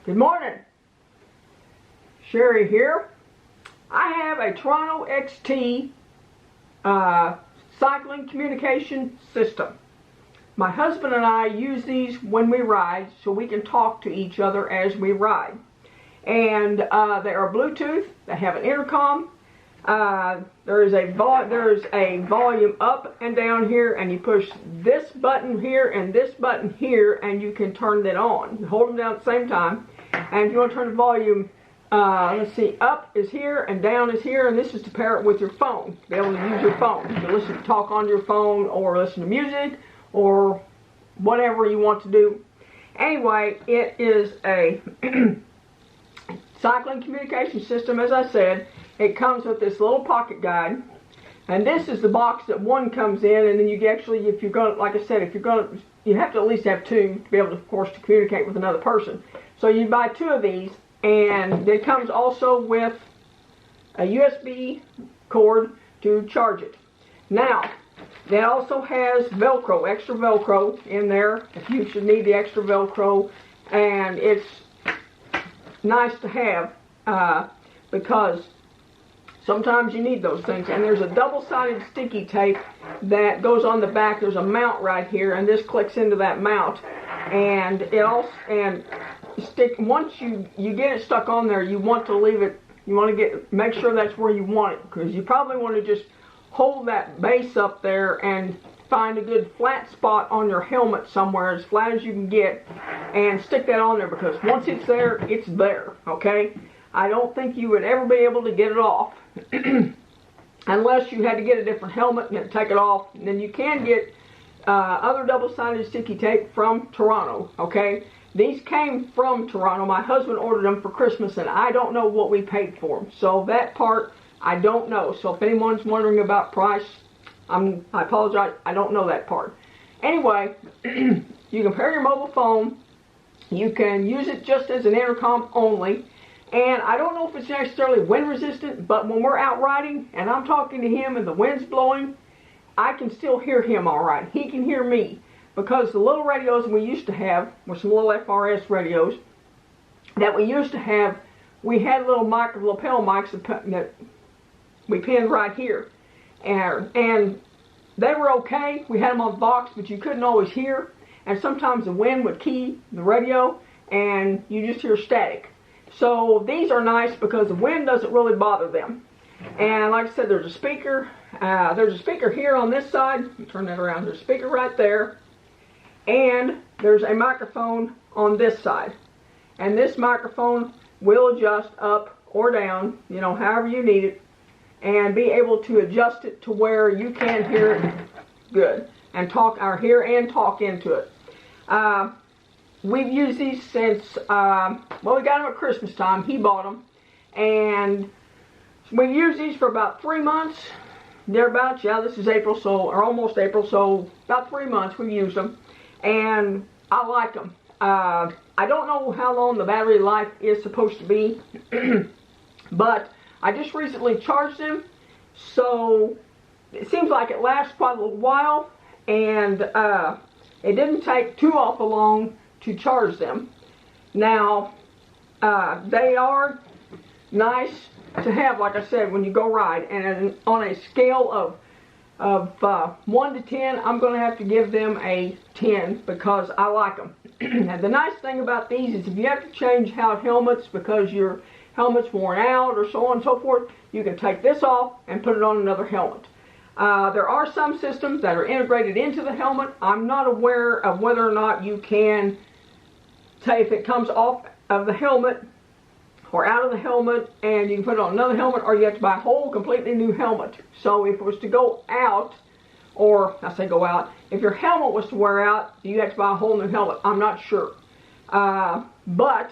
Good morning. Sherry here. I have a Terrano XT cycling communication system. My husband and I use these when we ride so we can talk to each other as we ride. And they are Bluetooth. They have an intercom. There is a volume up and down here, and you push this button here and this button here, and you can turn that on. You hold them down at the same time, and if you want to turn the volume, let's see, up is here and down is here, and this is to pair it with your phone, to be able to use your phone. You can listen to talk on your phone, or listen to music, or whatever you want to do. Anyway, it is a cycling communication system, as I said. It comes with this little pocket guide, and this is the box that one comes in, and then you actually, if you're going to, like I said, if you're going to, you have to at least have two to be able to, of course, to communicate with another person. So you buy two of these, and it comes also with a USB cord to charge it. Now, that also has Velcro, extra Velcro in there, if you should need the extra Velcro, and it's nice to have because sometimes you need those things. And there's a double-sided sticky tape that goes on the back. There's a mount right here, and this clicks into that mount. And it also, and once you get it stuck on there, you want to leave it. You want to make sure that's where you want it, because you probably want to just hold that base up there and find a good flat spot on your helmet somewhere, as flat as you can get, and stick that on there, because once it's there, it's there, okay? I don't think you would ever be able to get it off unless you had to get a different helmet and take it off. And then you can get other double-sided sticky tape from Terrano, okay? These came from Terrano. My husband ordered them for Christmas, and I don't know what we paid for them. So that part, I don't know. So if anyone's wondering about price, I apologize, I don't know that part. Anyway, you can pair your mobile phone. You can use it just as an intercom only. And I don't know if it's necessarily wind resistant, but when we're out riding and I'm talking to him and the wind's blowing, I can still hear him all right. He can hear me, because the little radios we used to have were some little FRS radios that we used to have. We had little lapel mics that we pinned right here. And they were okay. We had them on the box, but you couldn't always hear. And sometimes the wind would key the radio, and you just hear static. So these are nice because the wind doesn't really bother them. And like I said, there's a speaker. There's a speaker here on this side. Let me turn that around. There's a speaker right there. And there's a microphone on this side. And this microphone will adjust up or down, you know, however you need it, and be able to adjust it to where you can hear it good and hear and talk into it. We've used these since, well, we got them at Christmas time. He bought them. And we've used these for about 3 months. Thereabouts. Yeah, this is April, or almost April, so about 3 months we've used them. And I like them. I don't know how long the battery life is supposed to be, but I just recently charged them, so it seems like it lasts quite a little while, and it didn't take too awful long to charge them. Now, they are nice to have, like I said, when you go ride, and on a scale of 1 to 10, I'm going to have to give them a 10 because I like them. And the nice thing about these is if you have to change out helmets because your helmet's worn out or so on and so forth, you can take this off and put it on another helmet. There are some systems that are integrated into the helmet. I'm not aware of whether or not you can take, if it comes off of the helmet or out of the helmet and you can put it on another helmet, or you have to buy a whole completely new helmet. So if it was to go out, or I say go out, if your helmet was to wear out, you have to buy a whole new helmet. I'm not sure. But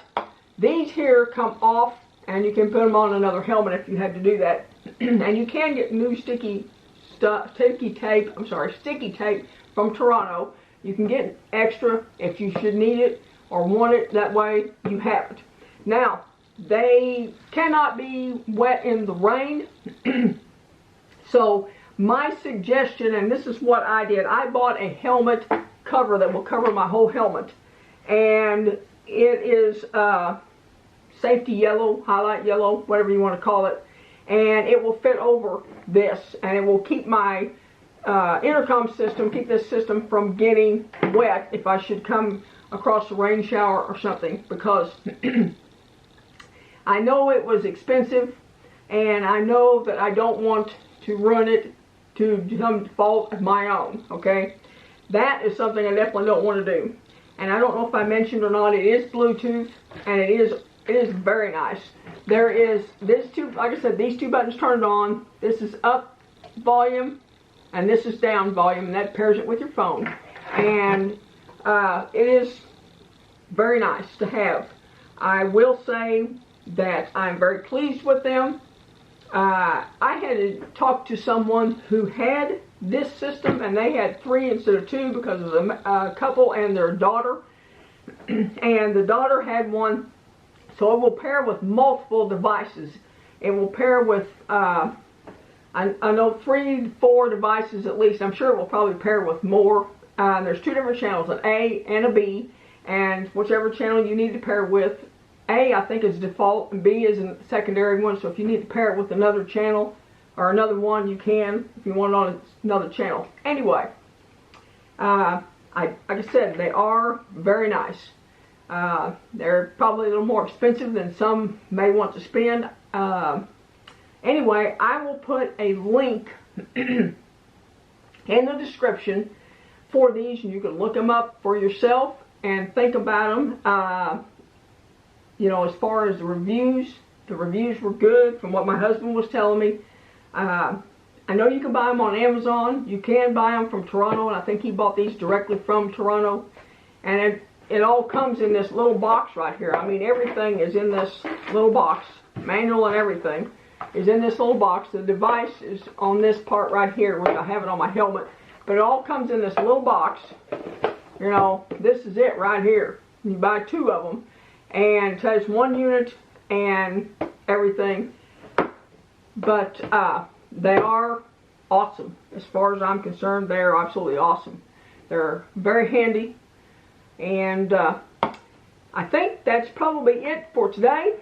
these here come off, and you can put them on another helmet if you had to do that. And you can get new sticky tape from Terrano. You can get extra if you should need it or want it. That way you have it. Now, they cannot be wet in the rain. So my suggestion, and this is what I did, I bought a helmet cover that will cover my whole helmet. And It is safety yellow, highlight yellow, whatever you want to call it, and it will fit over this, and it will keep my intercom system, keep this system from getting wet if I should come across a rain shower or something, because I know it was expensive, and I know that I don't want to run it to some fault of my own, okay? That is something I definitely don't want to do. And I don't know if I mentioned or not, it is Bluetooth, and it is very nice. There is this two, like I said, these two buttons turned on. This is up volume, and this is down volume, and that pairs it with your phone. And it is very nice to have. I will say that I'm very pleased with them. I had to talk to someone who had this system, and they had 3 instead of 2 because of the couple and their daughter. And the daughter had one, so it will pair with multiple devices. It will pair with, I know 3 to 4 devices at least. I'm sure it will probably pair with more. There's 2 different channels, an A and a B, and whichever channel you need to pair with. A, I think, is default, and B is a secondary one, so if you need to pair it with another channel or another one, you can, if you want it on another channel. Anyway, like I said, they are very nice. They're probably a little more expensive than some may want to spend. Anyway, I will put a link in the description for these, and you can look them up for yourself and think about them. You know, as far as the reviews were good from what my husband was telling me. I know you can buy them on Amazon. You can buy them from Terrano, and I think he bought these directly from Terrano. And it all comes in this little box right here. I mean, everything is in this little box. Manual and everything is in this little box. The device is on this part right here, which I have it on my helmet. But it all comes in this little box. You know, this is it right here. You buy 2 of them. And it has 1 unit and everything, but they are awesome. As far as I'm concerned, they are absolutely awesome. They're very handy, and I think that's probably it for today.